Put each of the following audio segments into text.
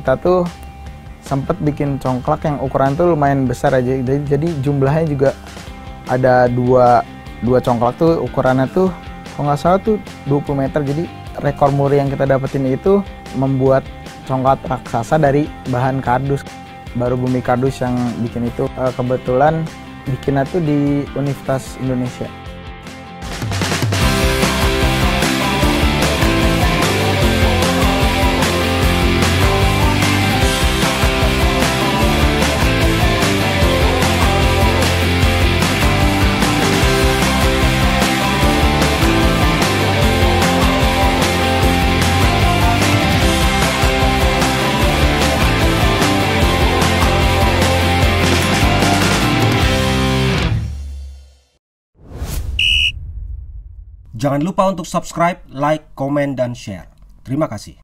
kita tuh sempet bikin congklak yang ukuran tuh lumayan besar aja. Jadi jumlahnya juga ada dua congklak tuh ukurannya tuh kalau nggak salah tuh 20 meter. Jadi rekor muri yang kita dapetin itu membuat congklak raksasa dari bahan kardus. Baru Bumi Kardus yang bikin itu. Kebetulan bikinnya tuh di Universitas Indonesia. Jangan lupa untuk subscribe, like, komen, dan share. Terima kasih.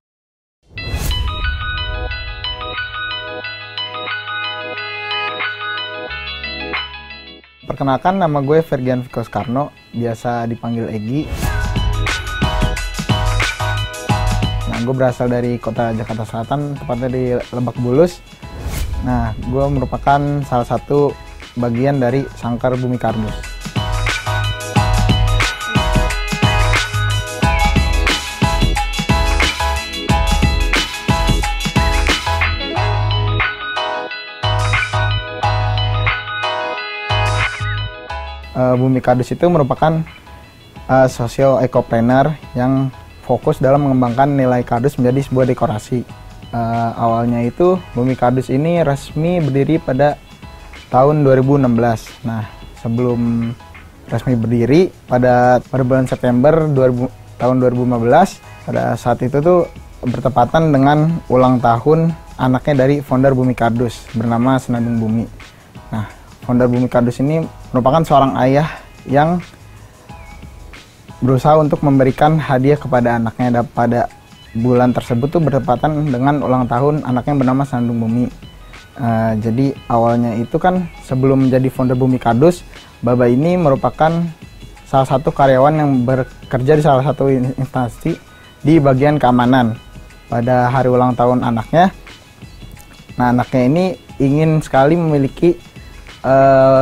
Perkenalkan, nama gue Fergian Viko Soekarno, biasa dipanggil Egi. Nah, gue berasal dari kota Jakarta Selatan, tepatnya di Lebak Bulus. Nah, gue merupakan salah satu bagian dari Sangkar Bumi Kardus. Bumi Kardus itu merupakan socio-ekopreneur yang fokus dalam mengembangkan nilai kardus menjadi sebuah dekorasi. Awalnya itu Bumi Kardus ini resmi berdiri pada tahun 2016. Nah, sebelum resmi berdiri pada bulan September tahun 2015, pada saat itu tuh bertepatan dengan ulang tahun anaknya dari founder Bumi Kardus bernama Senandung Bumi. Nah, founder Bumi Kardus ini merupakan seorang ayah yang berusaha untuk memberikan hadiah kepada anaknya. Pada bulan tersebut tuh bertepatan dengan ulang tahun anaknya bernama Senandung Bumi. Jadi awalnya itu kan sebelum menjadi founder Bumi Kardus, Baba ini merupakan salah satu karyawan yang bekerja di salah satu instansi di bagian keamanan. Pada hari ulang tahun anaknya, nah anaknya ini ingin sekali memiliki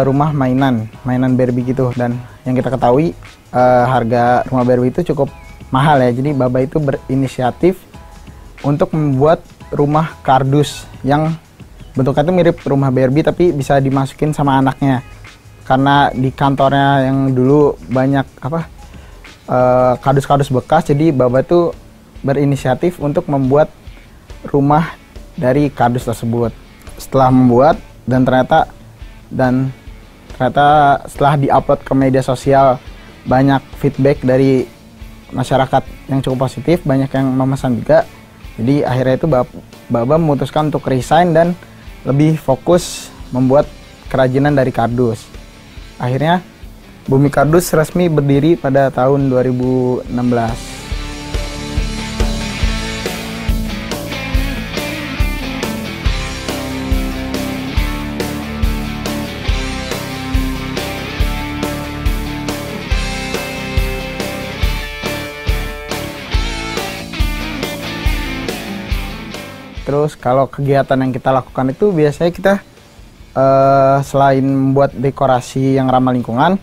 rumah mainan Barbie gitu, dan yang kita ketahui harga rumah Barbie itu cukup mahal ya. Jadi Baba itu berinisiatif untuk membuat rumah kardus yang bentuknya itu mirip rumah Barbie tapi bisa dimasukin sama anaknya. Karena di kantornya yang dulu banyak kardus-kardus bekas, jadi Baba itu berinisiatif untuk membuat rumah dari kardus tersebut. Setelah membuat dan ternyata setelah diupload ke media sosial, banyak feedback dari masyarakat yang cukup positif, banyak yang memesan juga. Jadi akhirnya itu Baba memutuskan untuk resign dan lebih fokus membuat kerajinan dari kardus. Akhirnya Bumi Kardus resmi berdiri pada tahun 2016. Terus kalau kegiatan yang kita lakukan itu biasanya kita selain membuat dekorasi yang ramah lingkungan,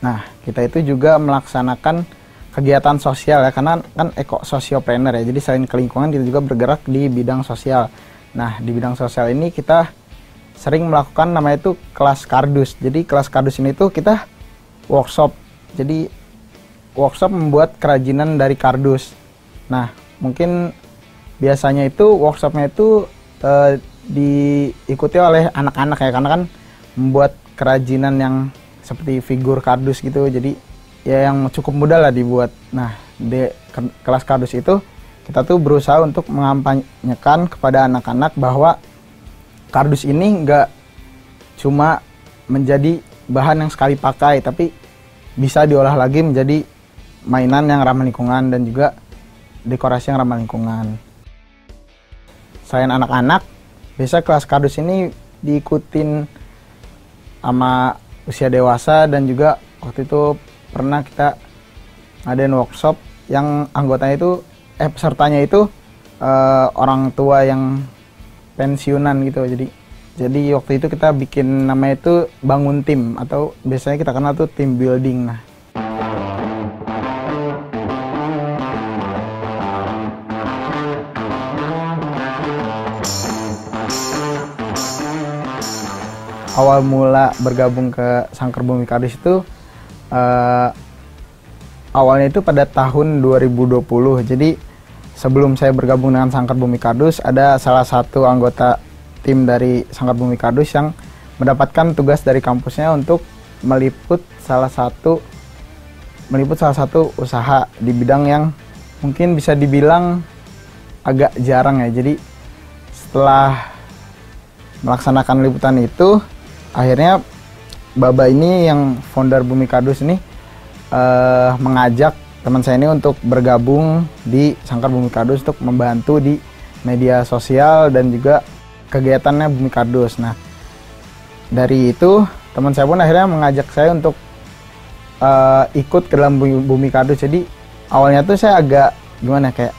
nah kita itu juga melaksanakan kegiatan sosial ya, karena kan sosiopreneur ya. Jadi selain ke lingkungan kita juga bergerak di bidang sosial. Nah di bidang sosial ini kita sering melakukan namanya itu kelas kardus. Jadi kelas kardus ini tuh kita workshop. Jadi workshop membuat kerajinan dari kardus. Nah mungkin biasanya itu workshopnya itu diikuti oleh anak-anak ya, karena kan membuat kerajinan yang seperti figur kardus gitu, jadi ya yang cukup mudah lah dibuat. Nah di kelas kardus itu kita tuh berusaha untuk mengampanyekan kepada anak-anak bahwa kardus ini nggak cuma menjadi bahan yang sekali pakai, tapi bisa diolah lagi menjadi mainan yang ramah lingkungan dan juga dekorasi yang ramah lingkungan. Selain anak-anak, biasa kelas kardus ini diikutin sama usia dewasa, dan juga waktu itu pernah kita ngadain workshop yang anggotanya itu pesertanya itu orang tua yang pensiunan gitu. Jadi waktu itu kita bikin namanya itu bangun tim, atau biasanya kita kenal tuh team building. Nah, awal mula bergabung ke Sangkar Bumi Kardus itu awalnya itu pada tahun 2020. Jadi sebelum saya bergabung dengan Sangkar Bumi Kardus, ada salah satu anggota tim dari Sangkar Bumi Kardus yang mendapatkan tugas dari kampusnya untuk meliput salah satu usaha di bidang yang mungkin bisa dibilang agak jarang ya. Jadi setelah melaksanakan liputan itu, akhirnya Baba ini yang founder Bumi Kardus ini mengajak teman saya ini untuk bergabung di Sangkar Bumi Kardus untuk membantu di media sosial dan juga kegiatannya Bumi Kardus. Nah, dari itu teman saya pun akhirnya mengajak saya untuk ikut ke dalam Bumi Kardus. Jadi awalnya tuh saya agak gimana, kayak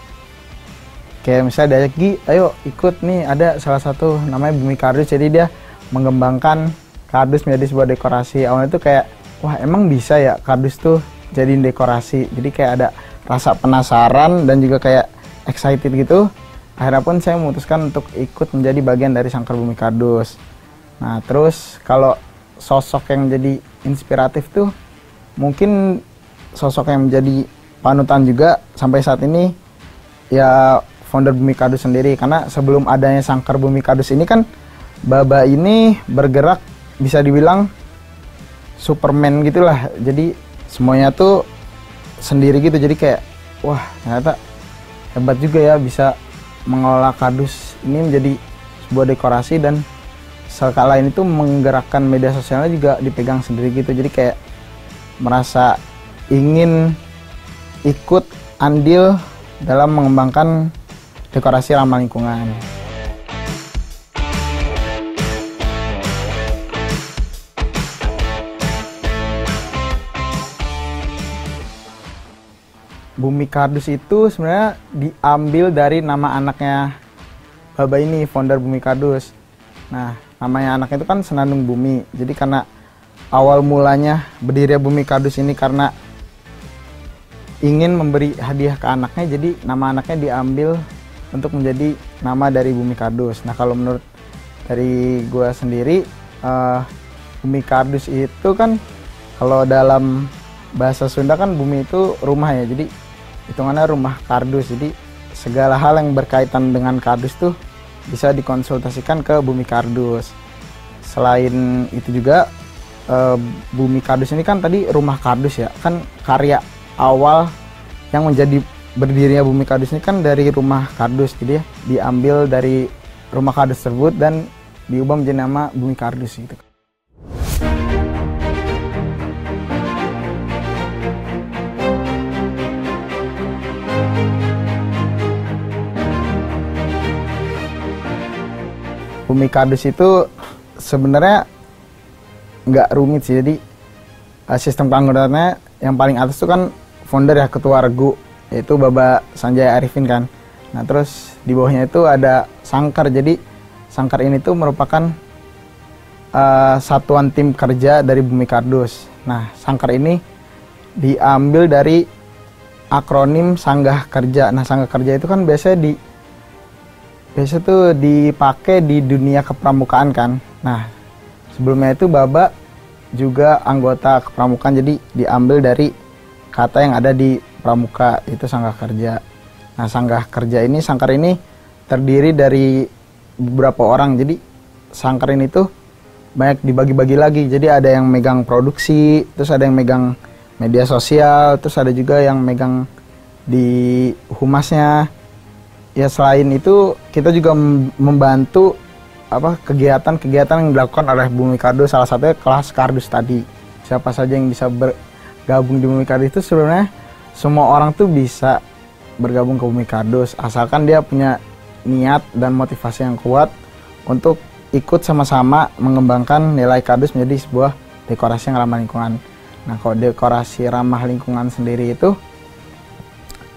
misalnya diajak, "Gi, ayo ikut nih, ada salah satu namanya Bumi Kardus." Jadi dia mengembangkan kardus menjadi sebuah dekorasi. Awalnya tuh kayak, wah emang bisa ya kardus tuh jadiin dekorasi. Jadi kayak ada rasa penasaran dan juga kayak excited gitu. Akhirnya pun saya memutuskan untuk ikut menjadi bagian dari Sangkar Bumi Kardus. Nah, terus kalau sosok yang jadi inspiratif tuh mungkin sosok yang menjadi panutan juga sampai saat ini ya founder Bumi Kardus sendiri. Karena sebelum adanya Sangkar Bumi Kardus ini kan Baba ini bergerak bisa dibilang Superman gitulah. Jadi semuanya tuh sendiri gitu. Jadi kayak, wah ternyata hebat juga ya bisa mengelola kardus ini menjadi sebuah dekorasi, dan sekala ini tuh menggerakkan media sosialnya juga dipegang sendiri gitu. Jadi kayak merasa ingin ikut andil dalam mengembangkan dekorasi ramah lingkungan. Bumi Kardus itu sebenarnya diambil dari nama anaknya Baba ini, founder Bumi Kardus. Nah, namanya anaknya itu kan Senandung Bumi. Jadi karena awal mulanya berdiri Bumi Kardus ini karena ingin memberi hadiah ke anaknya, jadi nama anaknya diambil untuk menjadi nama dari Bumi Kardus. Nah, kalau menurut dari gua sendiri, Bumi Kardus itu kan kalau dalam bahasa Sunda kan bumi itu rumah ya, jadi hitungannya rumah kardus. Jadi segala hal yang berkaitan dengan kardus tuh bisa dikonsultasikan ke Bumi Kardus. Selain itu juga Bumi Kardus ini kan tadi rumah kardus ya, kan karya awal yang menjadi berdirinya Bumi Kardus ini kan dari rumah kardus. Jadi ya diambil dari rumah kardus tersebut dan diubah menjadi nama Bumi Kardus gitu. Bumi Kardus itu sebenarnya nggak rumit sih. Jadi sistem keanggotaannya yang paling atas itu kan founder ya, ketua regu, yaitu Baba Sanjaya Arifin kan. Nah, terus di bawahnya itu ada Sangkar. Jadi Sangkar ini tuh merupakan satuan tim kerja dari Bumi Kardus. Nah, Sangkar ini diambil dari akronim Sanggah Kerja. Nah, Sanggah Kerja itu kan biasa tuh dipakai di dunia kepramukaan kan. Nah, sebelumnya itu Baba juga anggota kepramukaan, jadi diambil dari kata yang ada di pramuka, itu Sanggah Kerja. Nah, Sanggah Kerja ini, Sangkar ini terdiri dari beberapa orang. Jadi Sangkar ini tuh banyak dibagi-bagi lagi. Jadi ada yang megang produksi, terus ada yang megang media sosial, terus ada juga yang megang di humasnya. Ya, selain itu kita juga membantu kegiatan-kegiatan yang dilakukan oleh Bumi Kardus. Salah satunya kelas kardus tadi. Siapa saja yang bisa bergabung di Bumi Kardus itu sebenarnya semua orang tuh bisa bergabung ke Bumi Kardus, asalkan dia punya niat dan motivasi yang kuat untuk ikut sama-sama mengembangkan nilai kardus menjadi sebuah dekorasi yang ramah lingkungan. Nah, kalau dekorasi ramah lingkungan sendiri itu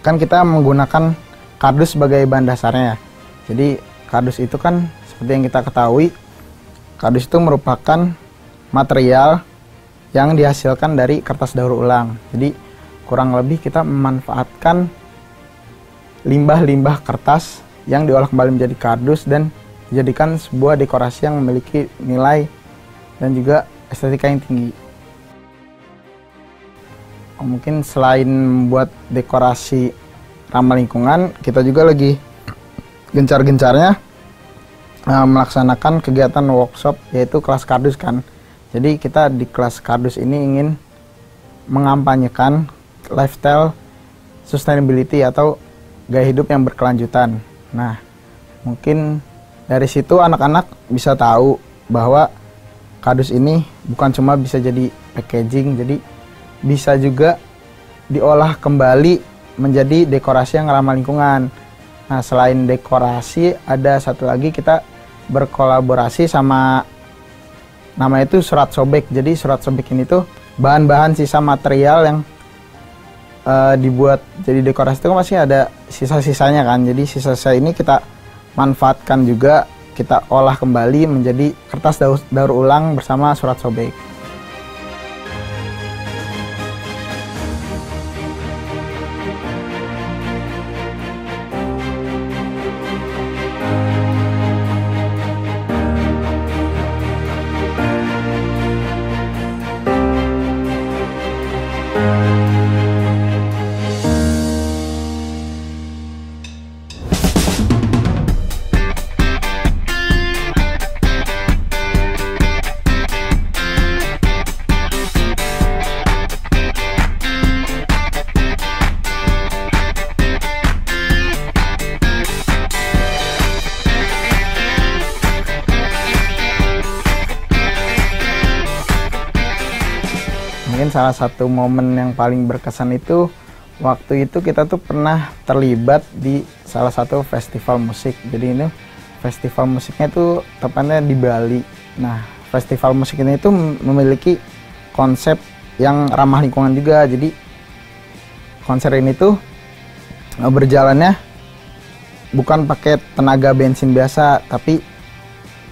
kan kita menggunakan kardus sebagai bahan dasarnya. Jadi kardus itu kan seperti yang kita ketahui, kardus itu merupakan material yang dihasilkan dari kertas daur ulang. Jadi kurang lebih kita memanfaatkan limbah-limbah kertas yang diolah kembali menjadi kardus dan dijadikan sebuah dekorasi yang memiliki nilai dan juga estetika yang tinggi. Mungkin selain membuat dekorasi ramah lingkungan, kita juga lagi gencar-gencarnya melaksanakan kegiatan workshop, yaitu kelas kardus kan. Jadi kita di kelas kardus ini ingin mengampanyekan lifestyle sustainability atau gaya hidup yang berkelanjutan. Nah, mungkin dari situ anak-anak bisa tahu bahwa kardus ini bukan cuma bisa jadi packaging, jadi bisa juga diolah kembali menjadi dekorasi yang ramah lingkungan. Nah, selain dekorasi, ada satu lagi, kita berkolaborasi sama, namanya itu surat sobek. Jadi surat sobek ini tuh bahan-bahan sisa material yang dibuat jadi dekorasi itu masih ada sisa-sisanya kan. Jadi sisa-sisa ini kita manfaatkan juga, kita olah kembali menjadi kertas daur ulang bersama surat sobek. Mungkin salah satu momen yang paling berkesan itu waktu itu kita tuh pernah terlibat di salah satu festival musik. Jadi ini festival musiknya tuh tepatnya di Bali. Nah, festival musik ini tuh memiliki konsep yang ramah lingkungan juga. Jadi konser ini tuh berjalannya bukan pakai tenaga bensin biasa, tapi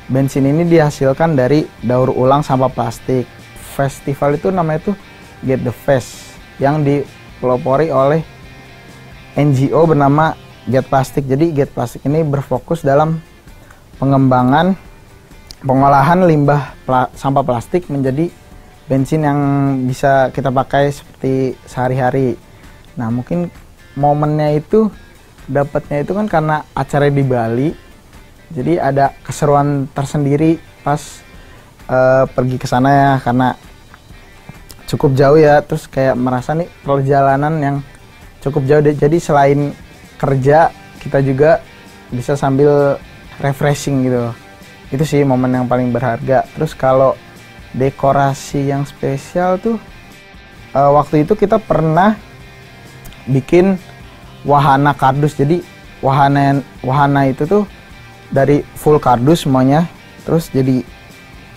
bensin ini dihasilkan dari daur ulang sampah plastik. Festival itu namanya tuh Get the Fest, yang dipelopori oleh NGO bernama Get Plastic. Jadi Get Plastic ini berfokus dalam pengembangan pengolahan limbah sampah plastik menjadi bensin yang bisa kita pakai seperti sehari-hari. Nah, mungkin momennya itu dapatnya itu kan karena acara di Bali, jadi ada keseruan tersendiri pas pergi ke sana ya, karena cukup jauh ya, terus kayak merasa nih perjalanan yang cukup jauh. Jadi selain kerja, kita juga bisa sambil refreshing gitu. Itu sih momen yang paling berharga. Terus kalau dekorasi yang spesial tuh waktu itu kita pernah bikin wahana kardus. Jadi wahana itu tuh dari full kardus semuanya, terus jadi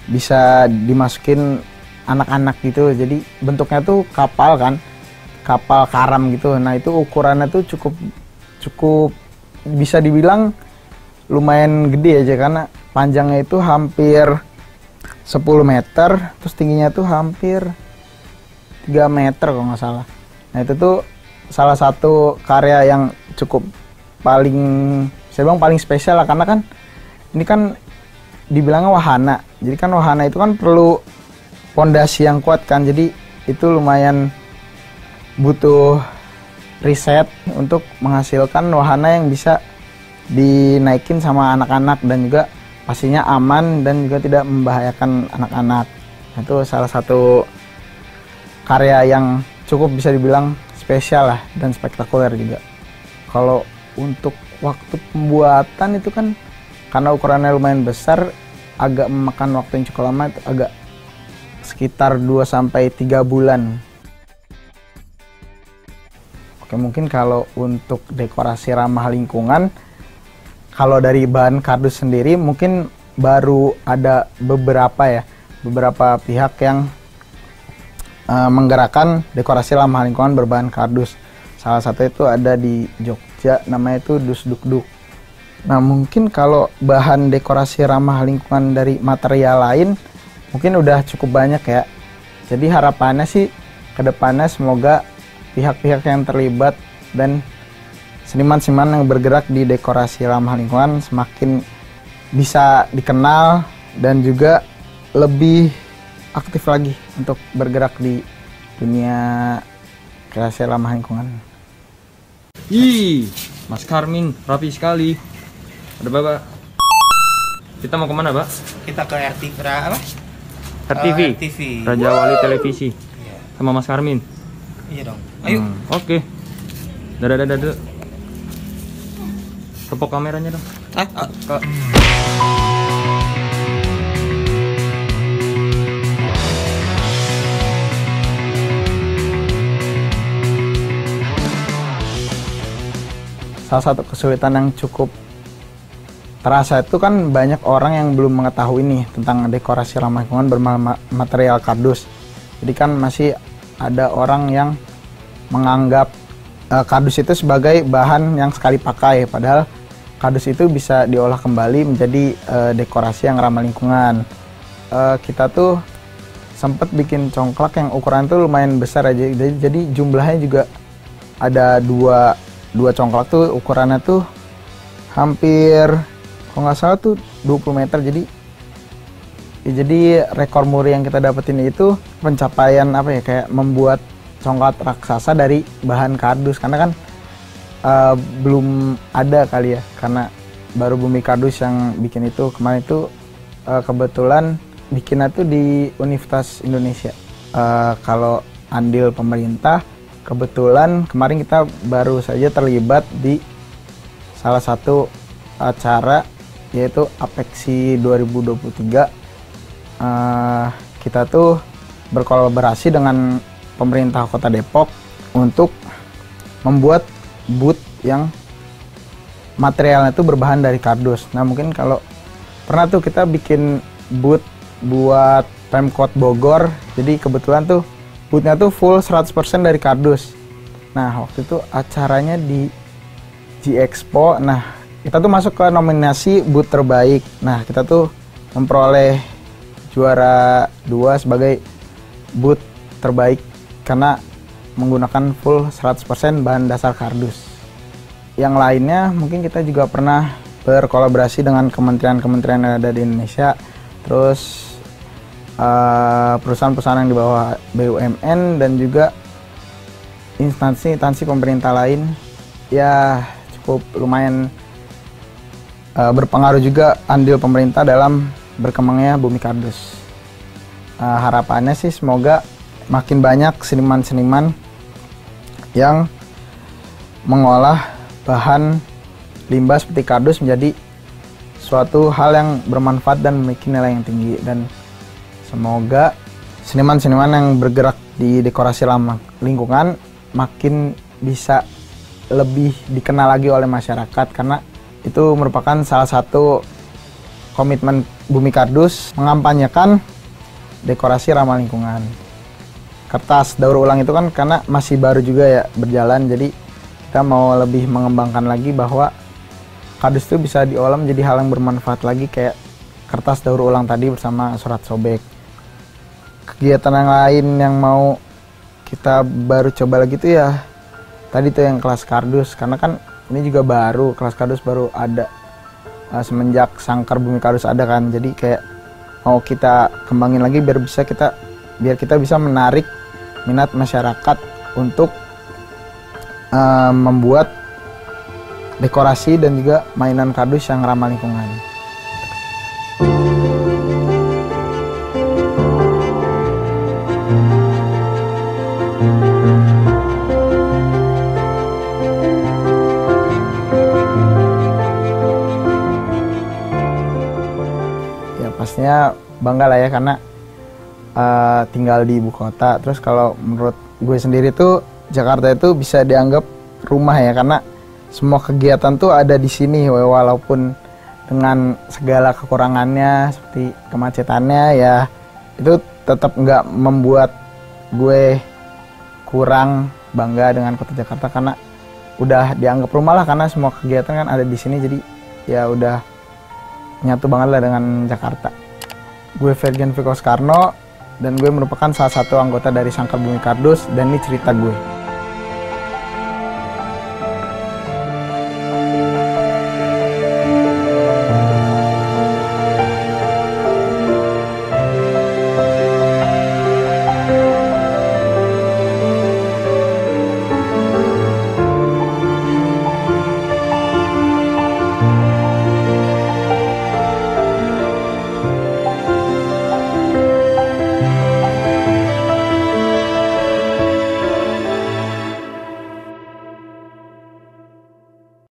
bisa dimasukin anak-anak gitu. Jadi bentuknya tuh kapal kan, kapal karam gitu. Nah, itu ukurannya tuh cukup bisa dibilang lumayan gede aja, karena panjangnya itu hampir 10 meter, terus tingginya tuh hampir 3 meter kalau nggak salah. Nah, itu tuh salah satu karya yang cukup saya bilang paling spesial lah, karena kan ini kan dibilangnya wahana. Jadi kan wahana itu kan perlu pondasi yang kuat kan, jadi itu lumayan butuh riset untuk menghasilkan wahana yang bisa dinaikin sama anak-anak dan juga pastinya aman dan juga tidak membahayakan anak-anak. Itu salah satu karya yang cukup bisa dibilang spesial lah dan spektakuler juga. Kalau untuk waktu pembuatan itu kan karena ukurannya lumayan besar, agak memakan waktu yang cukup lama, itu agak sekitar 2-3 bulan. Oke, mungkin kalau untuk dekorasi ramah lingkungan, kalau dari bahan kardus sendiri mungkin baru ada beberapa pihak yang menggerakkan dekorasi ramah lingkungan berbahan kardus. Salah satu itu ada di Jogja. Jogja, namanya itu Dus Duk Duk. Nah mungkin kalau bahan dekorasi ramah lingkungan dari material lain mungkin udah cukup banyak ya. Jadi harapannya sih kedepannya semoga pihak-pihak yang terlibat dan seniman-seniman yang bergerak di dekorasi ramah lingkungan semakin bisa dikenal dan juga lebih aktif lagi untuk bergerak di dunia kreasi ramah lingkungan. Ih, Mas Karmin, rapi sekali. Ada Bapak. Kita mau kemana, Pak? Kita ke RTV apa? RTV. RTV. Raja Wali Televisi. Iya. Sama Mas Karmin. Iya dong. Ayo. Oke. Dadah. Tepok kameranya dong. Kak. Salah satu kesulitan yang cukup terasa itu kan banyak orang yang belum mengetahui nih tentang dekorasi ramah lingkungan bermaterial kardus. Jadi kan masih ada orang yang menganggap kardus itu sebagai bahan yang sekali pakai, padahal kardus itu bisa diolah kembali menjadi dekorasi yang ramah lingkungan. Kita tuh sempat bikin congklak yang ukuran tuh lumayan besar aja, jadi jumlahnya juga ada dua congklak tuh ukurannya tuh hampir kalau nggak salah tuh 20 meter. Jadi rekor muri yang kita dapetin itu pencapaian apa ya, kayak membuat congklak raksasa dari bahan kardus, karena kan belum ada kali ya, karena baru Bumi Kardus yang bikin itu. Kemarin itu kebetulan bikinnya tuh di Universitas Indonesia. Kalau andil pemerintah, kebetulan kemarin kita baru saja terlibat di salah satu acara yaitu Apexi 2023. Kita tuh berkolaborasi dengan pemerintah Kota Depok untuk membuat booth yang materialnya itu berbahan dari kardus. Nah mungkin kalau pernah tuh kita bikin booth buat Pemkot Bogor, jadi kebetulan tuh boothnya tuh full 100% dari kardus. Nah waktu itu acaranya di G-Expo. Nah kita tuh masuk ke nominasi booth terbaik. Nah kita tuh memperoleh juara 2 sebagai booth terbaik karena menggunakan full 100% bahan dasar kardus. Yang lainnya mungkin kita juga pernah berkolaborasi dengan kementerian-kementerian yang ada di Indonesia, terus perusahaan-perusahaan yang di bawah BUMN dan juga instansi-instansi pemerintah lain. Ya cukup lumayan berpengaruh juga andil pemerintah dalam berkembangnya Bumi Kardus. Harapannya sih semoga makin banyak seniman-seniman yang mengolah bahan limbah seperti kardus menjadi suatu hal yang bermanfaat dan memiliki nilai yang tinggi, dan semoga seniman-seniman yang bergerak di dekorasi ramah lingkungan makin bisa lebih dikenal lagi oleh masyarakat, karena itu merupakan salah satu komitmen Bumi Kardus mengampanyekan dekorasi ramah lingkungan. Kertas daur ulang itu kan karena masih baru juga ya berjalan, jadi kita mau lebih mengembangkan lagi bahwa kardus itu bisa diolah menjadi hal yang bermanfaat lagi, kayak kertas daur ulang tadi bersama surat sobek. Kegiatan yang lain yang mau kita baru coba lagi tuh ya tadi tuh yang kelas kardus, karena kan ini juga baru, kelas kardus baru ada semenjak Sangkar Bumi Kardus ada kan, jadi kayak mau kita kembangin lagi biar kita bisa menarik minat masyarakat untuk membuat dekorasi dan juga mainan kardus yang ramah lingkungan. Ya pastinya bangga lah ya, karena tinggal di ibu kota. Terus kalau menurut gue sendiri tuh Jakarta itu bisa dianggap rumah ya, karena semua kegiatan tuh ada di sini, walaupun dengan segala kekurangannya seperti kemacetannya ya, itu tetap nggak membuat gue kurang bangga dengan kota Jakarta, karena udah dianggap rumah lah karena semua kegiatan kan ada di sini, jadi ya udah nyatu banget lah dengan Jakarta. Gue Ferdian Viko Soekarno dan gue merupakan salah satu anggota dari Sangkar Bumi Kardus dan ini cerita gue.